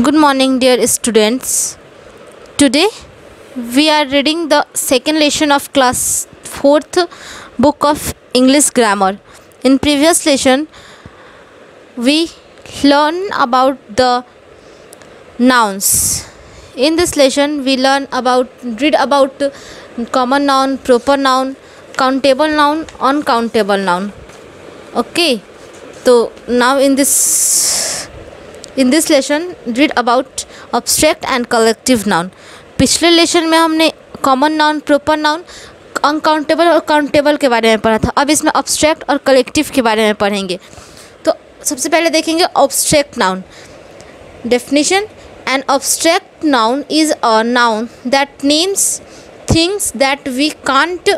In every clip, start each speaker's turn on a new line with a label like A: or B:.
A: Good morning, dear students. Today we are reading the second lesson of class 4th book of English grammar. In previous lesson, we learn about the nouns. In this lesson, we read about common noun, proper noun, countable noun, uncountable noun. Okay. So now in this lesson read about abstract and collective noun. पिछले lesson में हमने common noun, proper noun, uncountable और countable के बारे में पढ़ा था. अब इसमें अब्स्ट्रैक्ट और कलेक्टिव के बारे में पढ़ेंगे. तो सबसे पहले देखेंगे abstract noun. Definition: an abstract noun is a noun that names things that we can't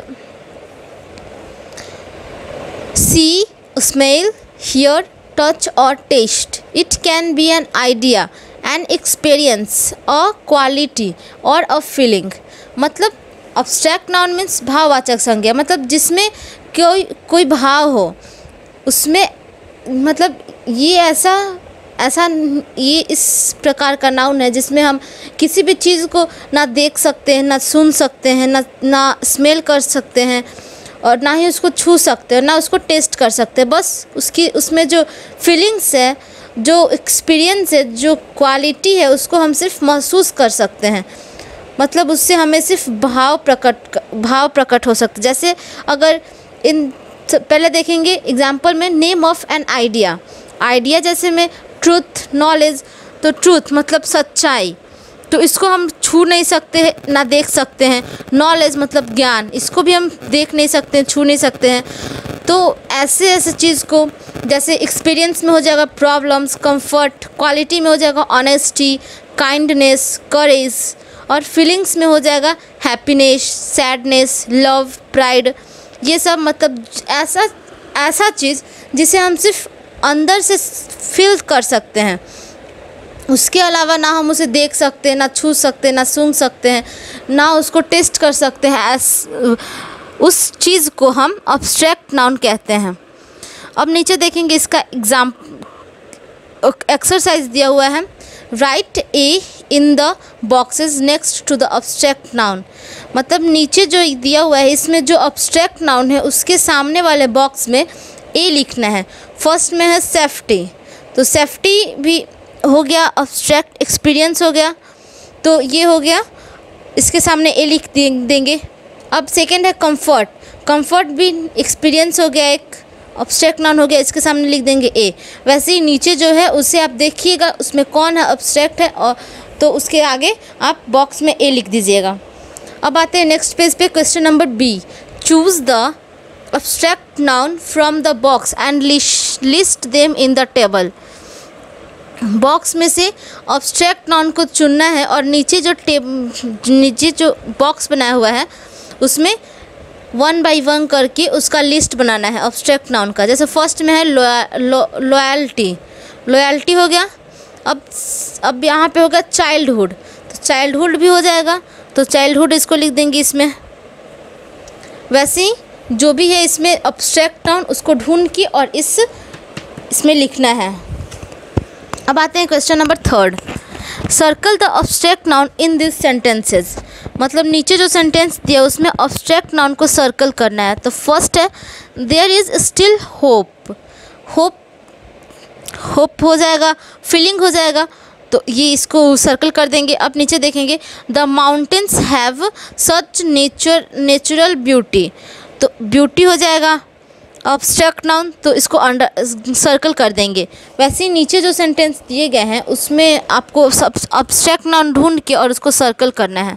A: see, smell, hear, touch or taste. It can be an idea, an experience, a quality or a feeling. मतलब abstract noun means भाववाचक संज्ञा, मतलब जिसमें कोई भाव हो, उसमें मतलब ये ऐसा ये इस प्रकार का नाउन है जिसमें हम किसी भी चीज़ को ना देख सकते हैं, ना सुन सकते हैं, ना स्मेल कर सकते हैं और ना ही उसको छू सकते हैं, ना उसको टेस्ट कर सकते हैं. बस उसमें जो फीलिंग्स है, जो एक्सपीरियंस है, जो क्वालिटी है, उसको हम सिर्फ महसूस कर सकते हैं. मतलब उससे हमें सिर्फ भाव प्रकट हो सकते. जैसे अगर पहले देखेंगे एग्जाम्पल में नेम ऑफ एन आइडिया जैसे में ट्रूथ, नॉलेज. तो ट्रूथ मतलब सच्चाई, तो इसको हम छू नहीं सकते हैं, ना देख सकते हैं. नॉलेज मतलब ज्ञान, इसको भी हम देख नहीं सकते हैं, छू नहीं सकते हैं. तो ऐसे चीज़ को जैसे एक्सपीरियंस में हो जाएगा प्रॉब्लम्स, कंफर्ट. क्वालिटी में हो जाएगा ऑनेस्टी, काइंडनेस, करेज. और फीलिंग्स में हो जाएगा हैप्पीनेस, सैडनेस, लव, प्राइड. ये सब मतलब ऐसा चीज़ जिसे हम सिर्फ अंदर से फील कर सकते हैं. उसके अलावा ना हम उसे देख सकते हैं, ना छू सकते हैं, ना सूंघ सकते हैं, ना उसको टेस्ट कर सकते हैं. उस चीज़ को हम अब्स्ट्रैक्ट नाउन कहते हैं. अब नीचे देखेंगे इसका एक्सरसाइज दिया हुआ है. Write A in the boxes next to the abstract noun. मतलब नीचे जो दिया हुआ है इसमें जो अब्स्ट्रैक्ट नाउन है उसके सामने वाले बॉक्स में ए लिखना है. फर्स्ट में है सेफ्टी, तो सेफ्टी भी हो गया, अब्स्ट्रैक्ट एक्सपीरियंस हो गया, तो ये हो गया, इसके सामने ए लिख देंगे. अब सेकंड है कंफर्ट भी एक्सपीरियंस हो गया, एक अब्स्ट्रैक्ट नाउन हो गया, इसके सामने लिख देंगे ए. वैसे ही नीचे जो है उसे आप देखिएगा उसमें कौन है अब्स्ट्रैक्ट है, और तो उसके आगे आप बॉक्स में ए लिख दीजिएगा. अब आते हैं नेक्स्ट पेज पे. Question number B. Choose the abstract noun from the box and list them in the table. Box में से अब्स्ट्रैक्ट नाउन को चुनना है और नीचे जो बॉक्स बनाया हुआ है उसमें 1 बाय 1 करके उसका लिस्ट बनाना है अब्स्ट्रैक्ट नाउन का. जैसे फर्स्ट में है लॉयल्टी हो गया. अब यहाँ पे होगा चाइल्डहुड, तो चाइल्डहुड भी हो जाएगा, तो चाइल्डहुड इसको लिख देंगे इसमें. वैसे ही जो भी है इसमें अब्स्ट्रैक्ट नाउन उसको ढूंढ के और इसमें लिखना है. अब आते हैं question number 3. Circle the abstract noun in this sentences. मतलब नीचे जो सेंटेंस दिया उसमें अब्स्ट्रैक्ट नाउन को सर्कल करना है. तो फर्स्ट है there is still hope. Hope हो जाएगा, फीलिंग हो जाएगा, तो ये इसको सर्कल कर देंगे. अब नीचे देखेंगे the mountains have such natural beauty, तो ब्यूटी हो जाएगा अब्स्ट्रैक्ट नाउन, तो इसको सर्कल कर देंगे. वैसे ही नीचे जो सेंटेंस दिए गए हैं उसमें आपको अब्स्ट्रैक्ट नाउन ढूंढ के और उसको सर्कल करना है.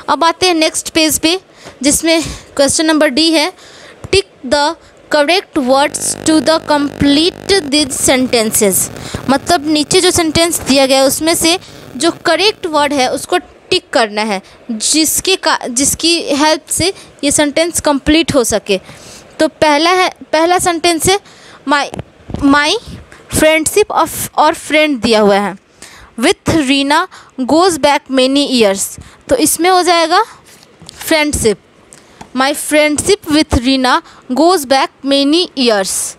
A: अब आते हैं नेक्स्ट पेज पे जिसमें क्वेश्चन नंबर डी है. Tick the correct words to the complete this sentences. मतलब नीचे जो सेंटेंस दिया गया है उसमें से जो करेक्ट वर्ड है उसको टिक करना है जिसकी हेल्प से ये सेंटेंस कंप्लीट हो सके. तो पहला सेंटेंस है माई फ्रेंडशिप ऑफ और फ्रेंड दिया हुआ है. With Reena goes back many years, तो इसमें हो जाएगा friendship. My friendship with Reena goes back many years.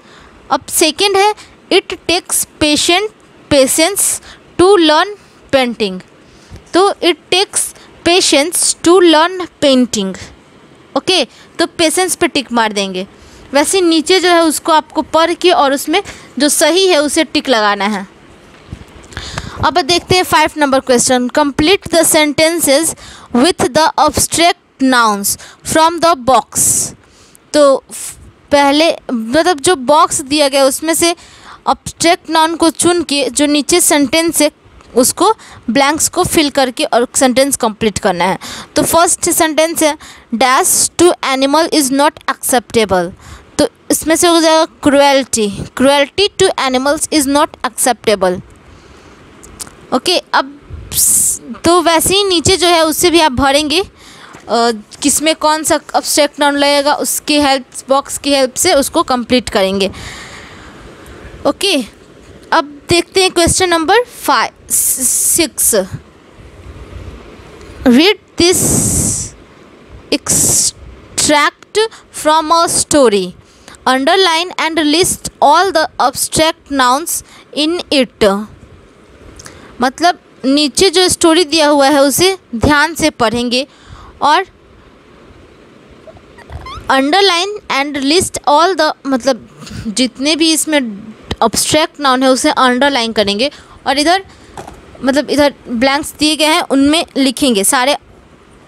A: अब सेकेंड है it takes patience to learn painting. तो it takes patience to learn painting. Okay, तो पेशेंस पे टिक मार देंगे। वैसे नीचे जो है उसको आपको पढ़ के और उसमें जो सही है उसे टिक लगाना है। अब देखते हैं 5 number question. Complete the sentences with the abstract nouns from the box. तो पहले मतलब जो बॉक्स दिया गया उसमें से अब्स्ट्रैक्ट नाउन को चुन के जो नीचे सेंटेंस है उसको ब्लैंक्स को फिल करके और सेंटेंस कंप्लीट करना है। तो फर्स्ट सेंटेंस है dash to animal is not acceptable. तो इसमें से हो जाएगा cruelty. Cruelty to animals is not acceptable. Okay, अब तो वैसे ही नीचे जो है उससे भी आप भरेंगे किसमें कौन सा अब्स्ट्रैक्ट नाउन लगेगा, उसके हेल्प बॉक्स की हेल्प से उसको कंप्लीट करेंगे। ओके, अब देखते हैं question number 6। Read this extract from a story, underline and list all the abstract nouns in it. मतलब नीचे जो स्टोरी दिया हुआ है उसे ध्यान से पढ़ेंगे और underline and list all the मतलब जितने भी इसमें अब्स्ट्रैक्ट नाउन है उसे अंडरलाइन करेंगे और इधर मतलब इधर ब्लैंक्स दिए गए हैं उनमें लिखेंगे सारे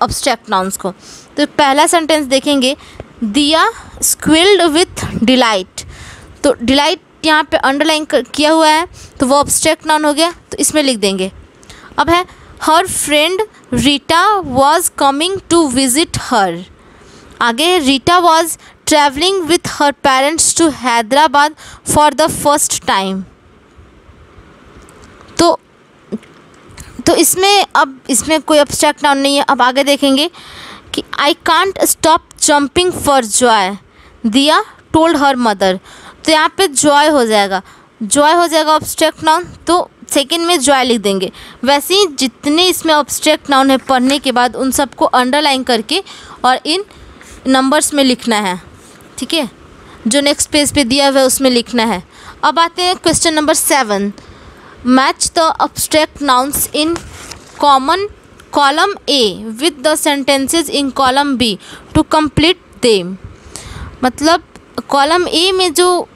A: अब्स्ट्रैक्ट नाउन्स को। तो पहला सेंटेंस देखेंगे, दिया स्क्विल्ड विथ डिलाइट। तो डिलाइट यहाँ पे अंडरलाइन किया हुआ है तो वो अब्स्ट्रैक्ट नाउन हो गया, तो इसमें लिख देंगे। अब है her friend Rita was coming to visit her. आगे Rita was travelling with her parents to Hyderabad for the first time. तो इसमें कोई अब्स्ट्रैक्ट नाउन नहीं है। अब आगे देखेंगे कि I can't stop jumping for Joy, दिया टोल्ड हर मदर। तो यहाँ पे जॉय हो जाएगा अब्स्ट्रैक्ट नाउन, तो सेकेंड में जॉय लिख देंगे। वैसे ही जितने इसमें अब्स्ट्रैक्ट नाउन है पढ़ने के बाद उन सबको अंडरलाइन करके और इन नंबर्स में लिखना है। ठीक है, जो नेक्स्ट पेज पे दिया हुआ है उसमें लिखना है। अब आते हैं question number 7। Match the abstract nouns in column A with the sentences in column B to complete them. मतलब कॉलम ए में जो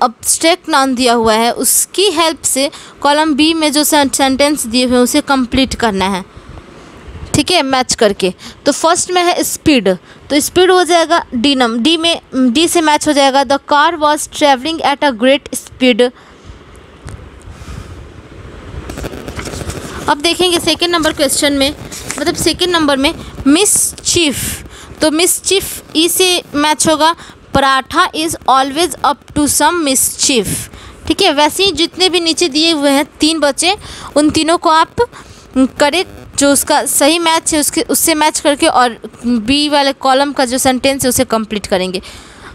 A: अब्स्ट्रैक्ट नाउन दिया हुआ है उसकी हेल्प से कॉलम बी में जो सेंटेंस दिए हुए हैं उसे कंप्लीट करना है। ठीक है, मैच करके। तो फर्स्ट में है स्पीड, तो स्पीड हो जाएगा डी से मैच हो जाएगा the car was travelling at a great speed. अब देखेंगे सेकेंड नंबर क्वेश्चन में, मतलब सेकेंड नंबर में मिसचीफ। तो मिसचीफ ई से मैच होगा paratha is always up to some mischief. ठीक है, वैसे ही जितने भी नीचे दिए हुए हैं 3 बचे, उन तीनों को आप करेक्ट जो उसका सही मैच है उससे मैच करके और बी वाले कॉलम का जो सेंटेंस है उसे कंप्लीट करेंगे।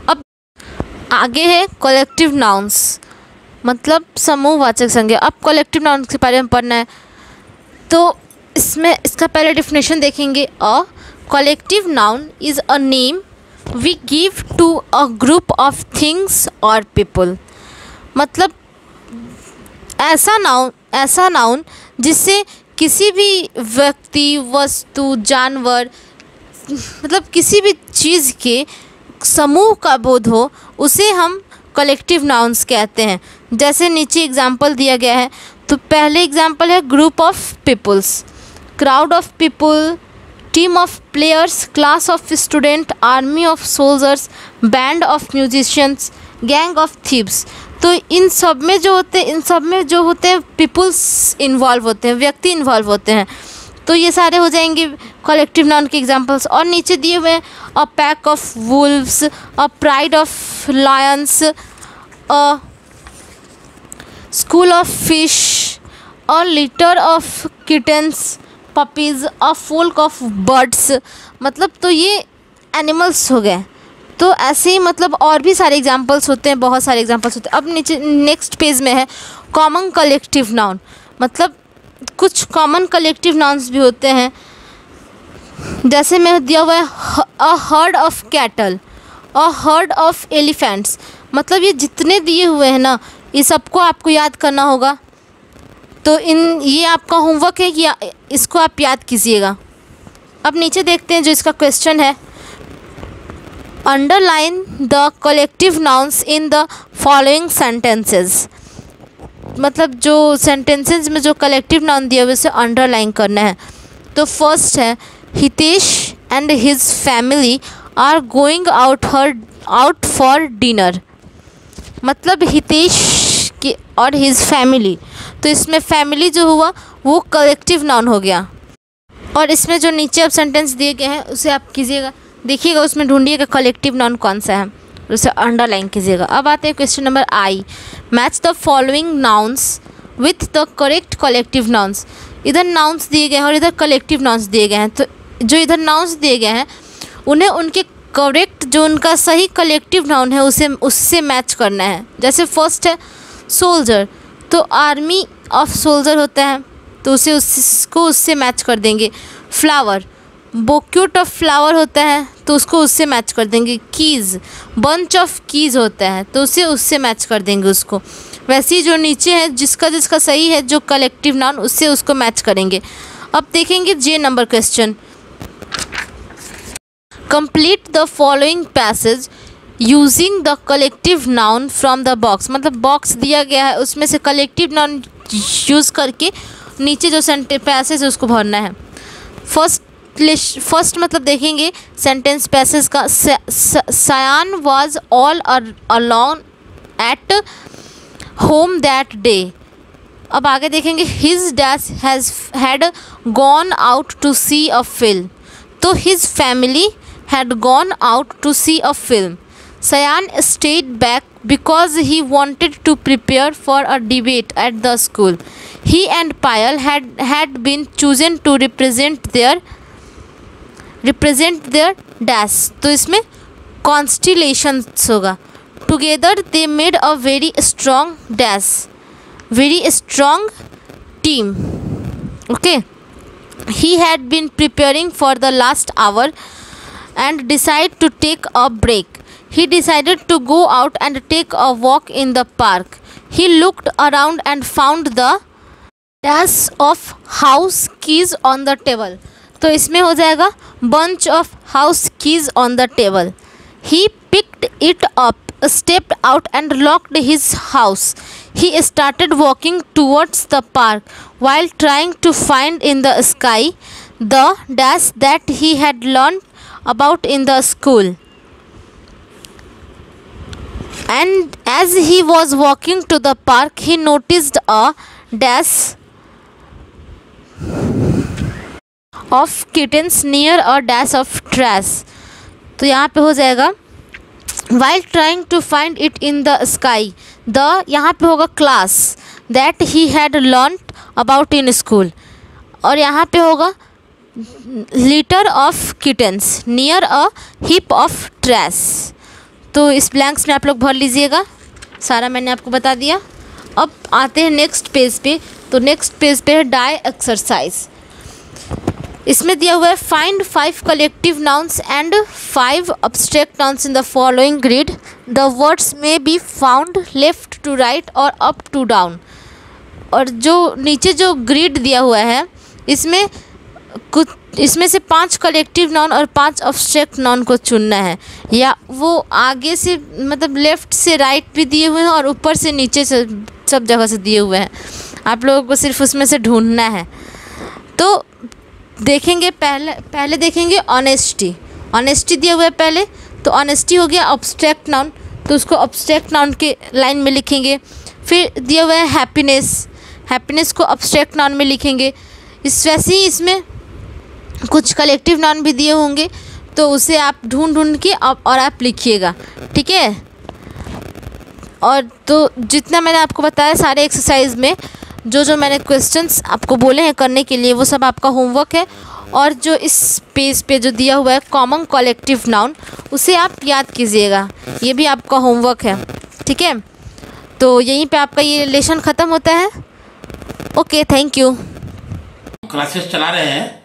A: अब आगे है कलेक्टिव नाउन्स, मतलब समूहवाचक संज्ञा। अब कलेक्टिव नाउन्स के बारे में पढ़ना है, तो इसमें इसका पहले डेफिनेशन देखेंगे। A collective noun is a name we give to a group of things और पीपल। मतलब ऐसा नाउन जिससे किसी भी व्यक्ति, वस्तु, जानवर, मतलब किसी भी चीज़ के समूह का बोध हो उसे हम कलेक्टिव नाउन्स कहते हैं। जैसे नीचे एग्जाम्पल दिया गया है, तो पहले एग्जाम्पल है group of peoples, crowd of people, team of players, class of student, army of soldiers, band of musicians, gang of thieves. तो इन सब में जो होते हैं पीपल्स इन्वॉल्व होते हैं, व्यक्ति इन्वॉल्व होते हैं। तो ये सारे हो जाएंगे कलेक्टिव नाउन के एग्जांपल्स। और नीचे दिए हुए हैं a pack of Wolves, a pride of Lions, a school of fish, a litre of kittens, puppies, a folk of birds. मतलब तो ये एनिमल्स हो गए। तो ऐसे ही मतलब और भी सारे एग्जांपल्स होते हैं, बहुत सारे एग्जांपल्स होते हैं। अब नीचे नेक्स्ट पेज में है कॉमन कलेक्टिव नाउन, मतलब कुछ कॉमन कलेक्टिव नाउन्स भी होते हैं। जैसे में दिया हुआ है a herd of cattle, a herd of elephants. मतलब ये जितने दिए हुए हैं ना, ये सबको आपको याद करना होगा। तो ये आपका होमवर्क है कि इसको आप याद कीजिएगा। अब नीचे देखते हैं जो इसका क्वेश्चन है, underline the collective nouns in the following sentences. मतलब जो सेंटेंसेस में जो कलेक्टिव नाउन दिया हुआ उसे अंडरलाइन करना है। तो फर्स्ट है, Hitesh and his family are going out for dinner. मतलब हितेश की और हिज फैमिली, तो इसमें फैमिली जो हुआ वो कलेक्टिव नाउन हो गया। और इसमें जो नीचे अब सेंटेंस दिए गए हैं उसे आप कीजिएगा, देखिएगा उसमें ढूंढिएगा कलेक्टिव नाउन कौन सा है, उसे अंडरलाइन कीजिएगा। अब आते हैं question number I, match the following nouns with the correct collective nouns. इधर नाउन्स दिए गए हैं और इधर कलेक्टिव नाउन्स दिए गए हैं। तो जो इधर नाउन्स दिए गए हैं उन्हें उनके करेक्ट जो उनका सही कलेक्टिव नाउन है उससे मैच करना है। जैसे फर्स्ट है सोल्जर, तो आर्मी ऑफ सोल्जर होता है, तो उसको उससे मैच कर देंगे। फ्लावर, बोक्यूट ऑफ फ्लावर होता है, तो उसको उससे मैच कर देंगे। कीज़, बंच ऑफ कीज़ होता है, तो उससे मैच कर देंगे उसको। वैसे ही जो नीचे है जिसका सही है जो कलेक्टिव नाउन उससे उसको मैच करेंगे। अब देखेंगे J number question, complete the following passage using the collective noun from the box. मतलब बॉक्स दिया गया है उसमें से कलेक्टिव नाउन यूज़ करके नीचे जो पैसेज है उसको भरना है। फर्स्ट मतलब देखेंगे सेंटेंस पैसेज का, Sayan was all alone at home that day. अब आगे देखेंगे his dash had gone out to see a film, तो his family had gone out to see a film. Sayan stayed back because he wanted to prepare for a debate at the school. He and Payal had been chosen to represent their dash. तो इसमें constellations होगा। Together they made a very strong dash, very strong team. Okay. He had been preparing for the last hour and decided to take a break. He decided to go out and take a walk in the park. He looked around and found the dash of house keys on the table. तो इसमें हो जाएगा bunch of house keys on the table. He picked it up, stepped out and locked his house. He started walking towards the park while trying to find in the sky the dash that he had learned about in the school. And as he was walking to the park, he noticed a dash of kittens near a dash of trash. तो यहाँ पे हो जाएगा while trying to find it in the sky. The यहाँ पे होगा class that he had learned about in school. और यहाँ पे होगा litter of kittens near a heap of trash. तो इस ब्लैंक्स में आप लोग भर लीजिएगा, सारा मैंने आपको बता दिया। अब आते हैं नेक्स्ट पेज पे। तो नेक्स्ट पेज पे है डाई एक्सरसाइज। इसमें दिया हुआ है find 5 collective nouns and 5 abstract nouns in the following grid. The words may be found left to right और अप टू डाउन। और जो नीचे जो ग्रिड दिया हुआ है इसमें से 5 कलेक्टिव नाउन और 5 अब्स्ट्रैक्ट नाउन को चुनना है, या वो आगे से मतलब लेफ़्ट से राइट भी दिए हुए हैं और ऊपर से नीचे से सब जगह से दिए हुए हैं। आप लोगों को सिर्फ उसमें से ढूंढना है। तो देखेंगे पहले देखेंगे ऑनेस्टी दिया हुआ है पहले, तो ऑनेस्टी हो गया अब्स्ट्रैक्ट नाउन, तो उसको अब्स्ट्रैक्ट नाउन के लाइन में लिखेंगे। फिर दिया हुआ है हैप्पीनेस को अब्स्ट्रैक्ट नाउन में लिखेंगे। वैसे ही इसमें कुछ कलेक्टिव नाउन भी दिए होंगे, तो उसे आप ढूंढ के और आप लिखिएगा, ठीक है। और तो जितना मैंने आपको बताया सारे एक्सरसाइज में जो मैंने क्वेश्चंस आपको बोले हैं करने के लिए वो सब आपका होमवर्क है। और जो इस पेज पे जो दिया हुआ है कॉमन कलेक्टिव नाउन उसे आप याद कीजिएगा, ये भी आपका होमवर्क है, ठीक है। तो यहीं पे आपका ये लेसन ख़त्म होता है। Okay, thank you.
B: क्लासेस चला रहे हैं,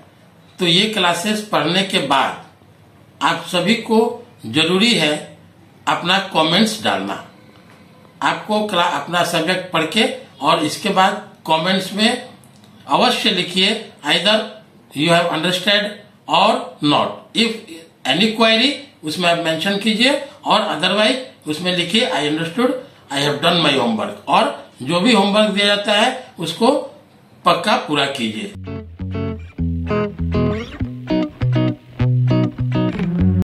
B: तो ये क्लासेस पढ़ने के बाद आप सभी को जरूरी है अपना कमेंट्स डालना। आपको अपना सब्जेक्ट पढ़ के और इसके बाद कमेंट्स में अवश्य लिखिए, आइदर यू हैव अंडरस्टैंड और नॉट। इफ एनी क्वेरी उसमें आप मेंशन कीजिए, और अदरवाइज उसमें लिखिए I understood, I have done my homework. और जो भी होमवर्क दिया जाता है उसको पक्का पूरा कीजिए।